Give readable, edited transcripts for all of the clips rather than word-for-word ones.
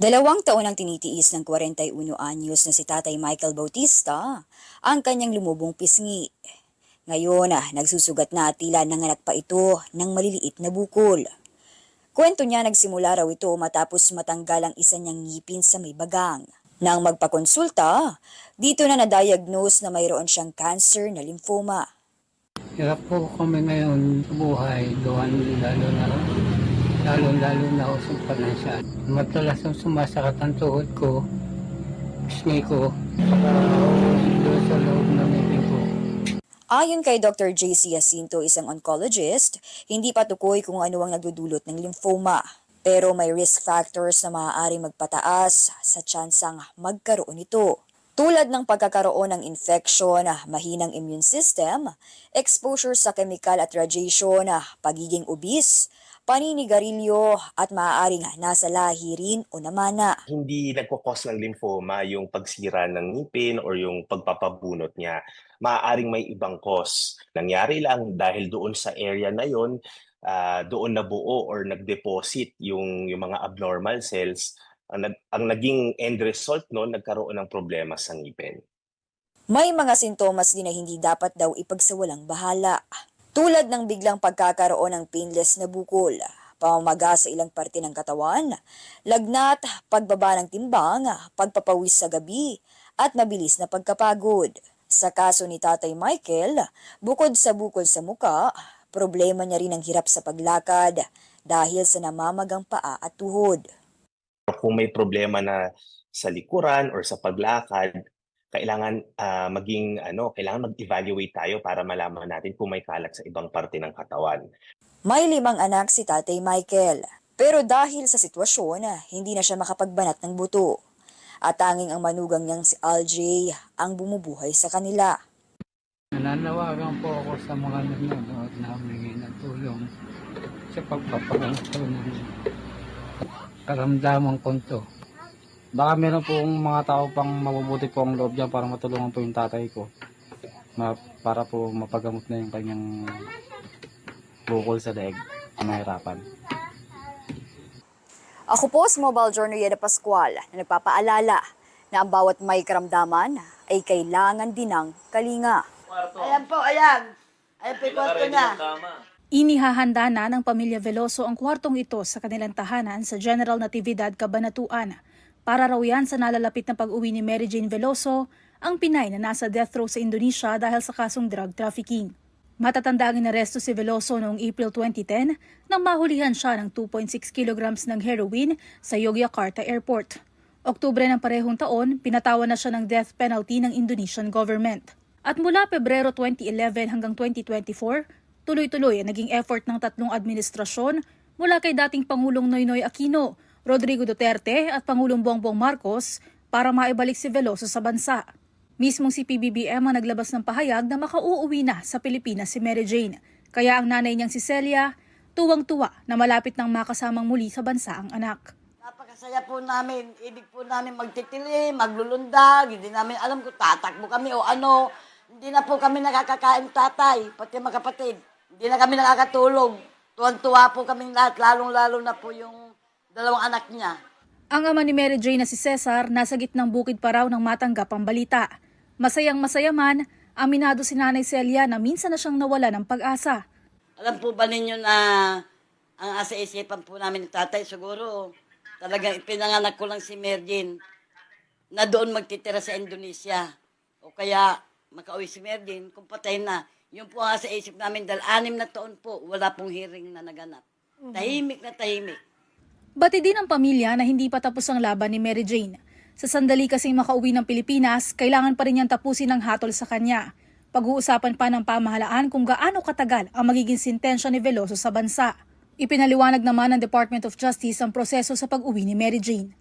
2 taon ang tinitiis ng 41 anyos na si Tatay Michael Bautista ang kanyang lumubong pisngi. Ngayon, nagsusugat na at tila nanganak pa ito ng maliliit na bukol. Kwento niya nagsimula raw ito matapos matanggal ang isa niyang ngipin sa may bagang. Nang magpakonsulta, dito na na-diagnose na mayroon siyang cancer na lymphoma. Hirap po kami ngayon sa buhay, lalo na ako sa panansyan. Madalas ang sumasakit ang tuhod ko, pisngi ko, doon sa loob ng ngipin ko. Ayon kay Dr. J.C. Jacinto, isang oncologist, hindi pa tukoy kung ano ang nagdudulot ng lymphoma. Pero may risk factors na maaaring magpataas sa tsansang magkaroon nito. Tulad ng pagkakaroon ng infection, mahinang immune system, exposure sa chemical at radiation, pagiging obese, paninigarilyo at maaaring nasa lahi rin o namana. Hindi nagkukos ng lymphoma yung pagsira ng ngipin or yung pagpapabunot niya. Maaaring may ibang cause. Nangyari lang dahil doon sa area na yon, doon nabuo or nag-deposit yung mga abnormal cells. Ang naging end result noon, nagkaroon ng problema sa ngipin. May mga sintomas din na hindi dapat daw ipagsawalang bahala. Tulad ng biglang pagkakaroon ng painless na bukol, pamamaga sa ilang parte ng katawan, lagnat, pagbaba ng timbang, pagpapawis sa gabi, at mabilis na pagkapagod. Sa kaso ni Tatay Michael, bukod sa bukol sa muka, problema niya rin ang hirap sa paglakad dahil sa namamagang paa at tuhod. Kung may problema na sa likuran or sa paglakad, kailangan kailangan mag-evaluate tayo para malaman natin kung may kalat sa ibang parte ng katawan. May 5 anak si Tatay Michael, pero dahil sa sitwasyon, hindi na siya makapagbanat ng buto. At tanging ang manugang niyang si Aljay ang bumubuhay sa kanila. Nananawagan po ako sa mga nanonood na humingi ng tulong sa pagpapagamot ko ng karamdaman ko to. Baka meron pong mga tao pang mabubuti po ang loob dyan para matulungan po yung tatay ko. Para po mapagamot na yung kanyang bukol sa leeg na mahirapan. Ako po si Mobile Journal Pascual na nagpapaalala na ang bawat may karamdaman ay kailangan din ng kalinga. Ayan po, ayan. Ayan po yung kwarto niya. Inihahanda na ng pamilya Veloso ang kwartong ito sa kanilang tahanan sa General Natividad, Cabanatuan. Para raw yan sa nalalapit na pag-uwi ni Mary Jane Veloso, ang Pinay na nasa death row sa Indonesia dahil sa kasong drug trafficking. Matatandang inaresto si Veloso noong April 2010 nang mahulihan siya ng 2.6 kilograms ng heroin sa Yogyakarta Airport. Oktubre ng parehong taon, pinatawan na siya ng death penalty ng Indonesian government. At mula Pebrero 2011 hanggang 2024, tuloy-tuloy ang naging effort ng 3 administrasyon mula kay dating Pangulong Noynoy Aquino, Rodrigo Duterte at Pangulong Bongbong Marcos para maibalik si Veloso sa bansa. Mismong si PBBM ang naglabas ng pahayag na makauuwi na sa Pilipinas si Mary Jane. Kaya ang nanay niyang si Celia, tuwang-tuwa na malapit nang makasamang muli sa bansa ang anak. Napakasaya po namin. Ibig po namin magtitili, maglulundag. Hindi namin alam kung tatakbo kami o ano. Hindi na po kami nakakakain tatay, pati mga kapatid. Hindi na kami nakakatulog. Tuwan-tuwa po kami lahat, lalong-lalo na po yung 2 anak niya. Ang ama ni Mary Jane na si Cesar nasa gitnang bukid pa raw nang matanggap ang balita. Masayang-masaya man, aminado si Nanay Celia na minsan na siyang nawala ng pag-asa. Alam po ba ninyo na ang asa-isipan po namin ni tatay siguro talagang ipinanganak ko lang si Merjin na doon magtitira sa Indonesia. O kaya makauwi si Merjin kung patay na. Yun po ang asa-isip namin dahil 6 na taon po wala pong hearing na naganap. Tahimik na tahimik. Bati din ang pamilya na hindi pa tapos ang laban ni Mary Jane. Sa sandali kasing makauwi ng Pilipinas, kailangan pa rin niyang tapusin ang hatol sa kanya. Pag-uusapan pa ng pamahalaan kung gaano katagal ang magiging sintensya ni Veloso sa bansa. Ipinaliwanag naman ng Department of Justice ang proseso sa pag-uwi ni Mary Jane.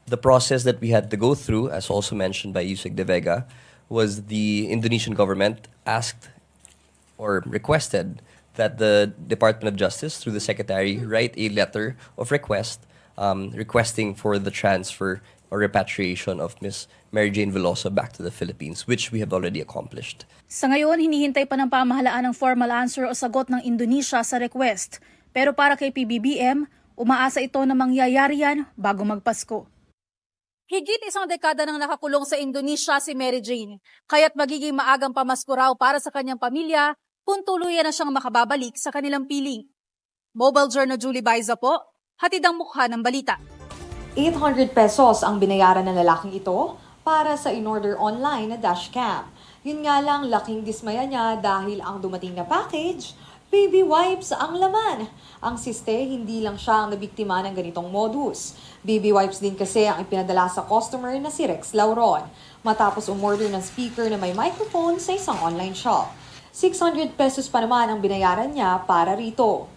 The process that we had to go through, as also mentioned by Yusek De Vega, was the Indonesian government asked or requested that the Department of Justice, through the Secretary, write a letter of request requesting for the transfer or repatriation of Ms. Mary Jane Veloso back to the Philippines, which we have already accomplished. Sa ngayon, hinihintay pa ng pamahalaan ng formal answer o sagot ng Indonesia sa request. Pero para kay PBBM, umaasa ito na mangyayari yan bago magpasko. Higit isang dekada nang nakakulong sa Indonesia si Mary Jane, kaya't magiging maagang pamasko raw para sa kanyang pamilya kung tuluyan na siyang makababalik sa kanilang piling. Mobile Journal Julie Baiza po, hatid ang mukha ng balita. 800 pesos ang binayaran ng lalaking ito para sa in-order online na dashcam. Yun nga lang, laking dismaya niya dahil ang dumating na package, baby wipes ang laman. Ang siste, hindi lang siya ang nabiktima ng ganitong modus. Baby wipes din kasi ang ipinadala sa customer na si Rex Lauron, matapos umorder ng speaker na may microphone sa isang online shop. 600 pesos pa naman ang binayaran niya para rito.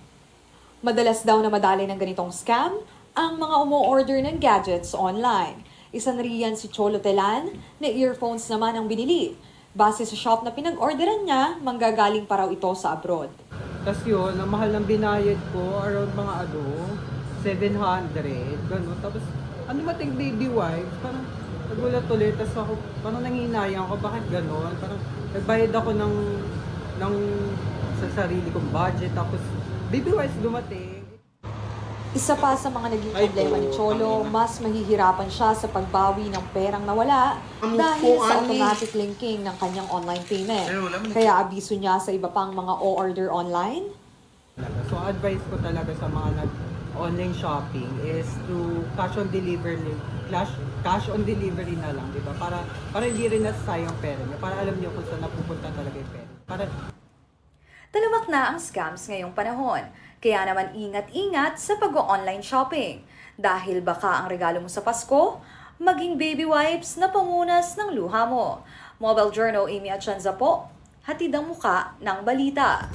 Madalas daw na madali ng ganitong scam ang mga umo-order ng gadgets online. Isa na riyan si Cholo Telan na earphones naman ang binili. Base sa shop na pinag-orderan niya, manggagaling pa raw ito sa abroad. Tapos yun, ang mahal ng binayad ko, around mga 700, gano'n. Tapos, mating baby wipes, parang nagulat ulit. Tapos ako, parang nanginayang ako, bakit gano'n? Parang nagbayad ako ng sa sarili kong budget, tapos baby wipes dumating. Isa pa sa mga naging problema ni Cholo, mas mahihirapan siya sa pagbawi ng perang nawala dahil sa automatic linking ng kanyang online payment. Kaya abiso niya sa iba pang mga o-order online. So advice ko talaga sa mga nag-online shopping is to cash on delivery na lang, di ba? Para hindi rin nasasayang pera niyo, para alam niyo kung saan napupunta talaga yung pera. Talamak na ang scams ngayong panahon. Kaya naman ingat-ingat sa pag-online shopping. Dahil baka ang regalo mo sa Pasko, maging baby wipes na pamunas ng luha mo. Mobile Journal, Amy Atienza po, hatid ang muka ng balita.